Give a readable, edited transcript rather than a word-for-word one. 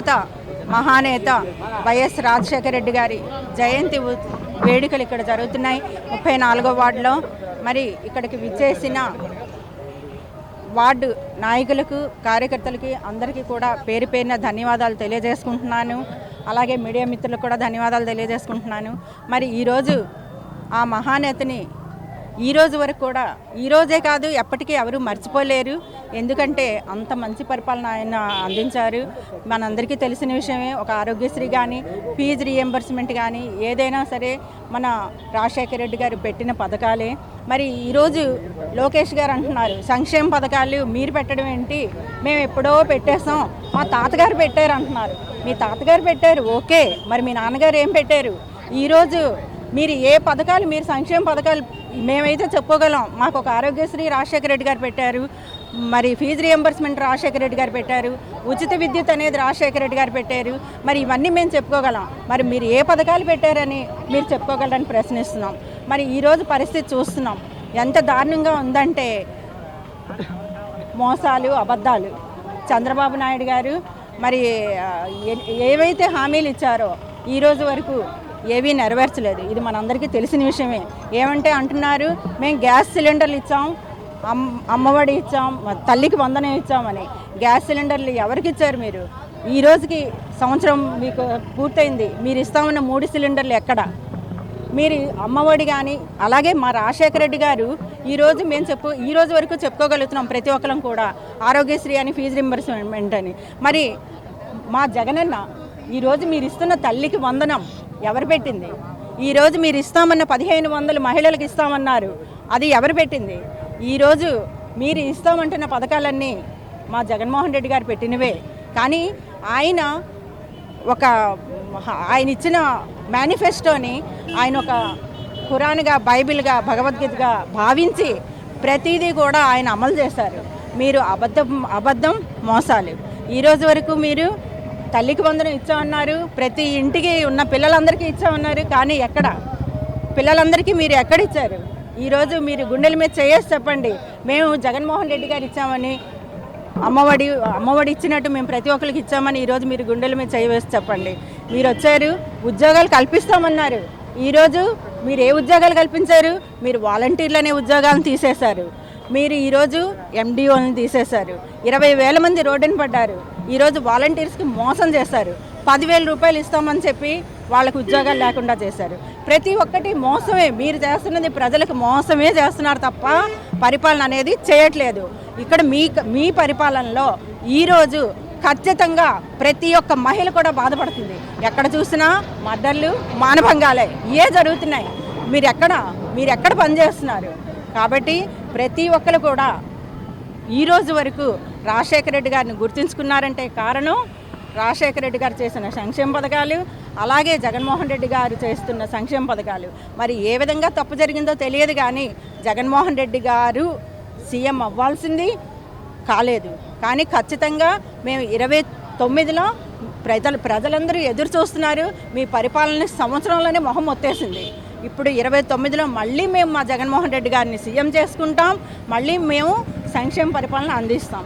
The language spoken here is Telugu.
దివంగత మహానేత వైఎస్ రాజశేఖర రెడ్డి గారి జయంతి వేడుకలు ఇక్కడ జరుగుతున్నాయి 34వ వార్డులో. మరి ఇక్కడికి విచ్చేసిన వార్డు నాయకులకు, కార్యకర్తలకి అందరికీ కూడా పేరు పేరున ధన్యవాదాలు తెలియజేసుకుంటున్నాను. అలాగే మీడియా మిత్రులకు కూడా ధన్యవాదాలు తెలియజేసుకుంటున్నాను. మరి ఈరోజు ఆ మహానేతని ఈరోజు వరకు కూడా, ఈరోజే కాదు ఎప్పటికీ ఎవరు మర్చిపోలేరు. ఎందుకంటే అంత మంచి పరిపాలన ఆయన అందించారు. మనందరికీ తెలిసిన విషయమే. ఒక ఆరోగ్యశ్రీ కానీ, ఫీజు రీఎంబర్స్మెంట్ కానీ, ఏదైనా సరే మన రాజశేఖర రెడ్డి గారు పెట్టిన పథకాలే. మరి ఈరోజు లోకేష్ గారు అంటున్నారు సంక్షేమ పథకాలు మీరు పెట్టడం ఏంటి, మేము ఎప్పుడో పెట్టేస్తాం, మా తాతగారు పెట్టారు అంటున్నారు. మీ తాతగారు పెట్టారు ఓకే, మరి మీ నాన్నగారు ఏం పెట్టారు? ఈరోజు మీరు ఏ పథకాలు, మీరు సంక్షేమ పథకాలు మేమైతే చెప్పుకోగలం. మాకు ఒక ఆరోగ్యశ్రీ రాజశేఖర రెడ్డి గారు పెట్టారు, మరి ఫీజు రియంబర్స్మెంట్ రాజశేఖర రెడ్డి గారు పెట్టారు, ఉచిత విద్యుత్ అనేది రాజశేఖర రెడ్డి గారు పెట్టారు. మరి ఇవన్నీ మేము చెప్పుకోగలం. మరి మీరు ఏ పథకాలు పెట్టారని మీరు చెప్పుకోగలరని ప్రశ్నిస్తున్నాం. మరి ఈరోజు పరిస్థితి చూస్తున్నాం ఎంత దారుణంగా ఉందంటే, మోసాలు, అబద్ధాలు. చంద్రబాబు నాయుడు గారు మరి ఏవైతే హామీలు ఇచ్చారో ఈరోజు వరకు ఏవీ నెరవేర్చలేదు. ఇది మనందరికీ తెలిసిన విషయమే. ఏమంటే అంటున్నారు మేము గ్యాస్ సిలిండర్లు ఇచ్చాం, అమ్మఒడి ఇచ్చాం, తల్లికి వందనం ఇచ్చామని. గ్యాస్ సిలిండర్లు ఎవరికి ఇచ్చారు మీరు? ఈ రోజుకి సంవత్సరం మీకు పూర్తయింది, మీరు ఇస్తామన్న 3 సిలిండర్లు ఎక్కడ? మీరు అమ్మఒడి కానీ, అలాగే మా రాజశేఖర రెడ్డి గారు ఈరోజు మేము ఈ రోజు వరకు చెప్పుకోగలుగుతున్నాం ప్రతి ఒక్కరం కూడా, ఆరోగ్యశ్రీ అని, ఫీజు రింబర్స్మెంట్ అని. మరి మా జగనన్న ఈరోజు మీరు ఇస్తున్న తల్లికి వందనం ఎవరు పెట్టింది? ఈరోజు మీరు ఇస్తామన్న 1500 మహిళలకు ఇస్తామన్నారు, అది ఎవరు పెట్టింది? ఈరోజు మీరు ఇస్తామంటున్న పథకాలన్నీ మా జగన్మోహన్ రెడ్డి గారు పెట్టినవే. కానీ ఆయన ఇచ్చిన మేనిఫెస్టోని ఆయన ఒక ఖురాన్గా, బైబిల్గా, భగవద్గీతగా భావించి ప్రతిదీ కూడా ఆయన అమలు చేశారు. మీరు అబద్ధం, మోసాలు. ఈరోజు వరకు మీరు తల్లికి వందనం ఇచ్చామన్నారు, ప్రతి ఇంటికి ఉన్న పిల్లలందరికీ ఇచ్చామన్నారు. కానీ ఎక్కడ? పిల్లలందరికీ మీరు ఎక్కడ ఇచ్చారు? ఈరోజు మీరు గుండెల మీద చేసి చెప్పండి, మేము జగన్మోహన్ రెడ్డి గారు ఇచ్చామని, అమ్మఒడి ఇచ్చినట్టు మేము ప్రతి ఒక్కరికి ఇచ్చామని ఈరోజు మీరు గుండెల మీద వేసి చెప్పండి. మీరు వచ్చారు, ఉద్యోగాలు కల్పిస్తామన్నారు. ఈరోజు మీరు ఏ ఉద్యోగాలు కల్పించారు? మీరు వాలంటీర్లు అనే ఉద్యోగాలను తీసేశారు. మీరు ఈరోజు ఎండిఓని తీసేశారు. 20,000 మంది రోడ్డున పడ్డారు. ఈరోజు వాలంటీర్స్కి మోసం చేశారు. 10,000 రూపాయలు ఇస్తామని చెప్పి వాళ్ళకు ఉద్యోగాలు లేకుండా చేశారు. ప్రతి ఒక్కటి మోసమే. మీరు చేస్తున్నది ప్రజలకు మోసమే చేస్తున్నారు తప్ప పరిపాలన అనేది చేయట్లేదు. ఇక్కడ మీ పరిపాలనలో ఈరోజు ఖచ్చితంగా ప్రతి ఒక్క మహిళ కూడా బాధపడుతుంది. ఎక్కడ చూసినా మర్డర్లు, మానభంగాలే జరుగుతున్నాయి. మీరు ఎక్కడ పనిచేస్తున్నారు? కాబట్టి ప్రతి ఒక్కరు కూడా ఈరోజు వరకు రాజశేఖర రెడ్డి గారిని గుర్తుంచుకున్నారంటే కారణం రాజశేఖర రెడ్డి గారు చేసిన సంక్షేమ పథకాలు, అలాగే జగన్మోహన్ రెడ్డి గారు చేస్తున్న సంక్షేమ పథకాలు. మరి ఏ విధంగా తప్పు జరిగిందో తెలియదు, కానీ జగన్మోహన్ రెడ్డి గారు సీఎం అవ్వాల్సింది కాలేదు. కానీ ఖచ్చితంగా మేము 29లో ప్రజలందరూ ఎదురు చూస్తున్నారు. మీ పరిపాలన సంవత్సరంలోనే మొహం మొత్తేసింది. ఇప్పుడు 29లో మళ్ళీ మేము మా జగన్మోహన్ రెడ్డి గారిని సీఎం చేసుకుంటాం, మళ్ళీ మేము సంక్షేమ పరిపాలన అందిస్తాం.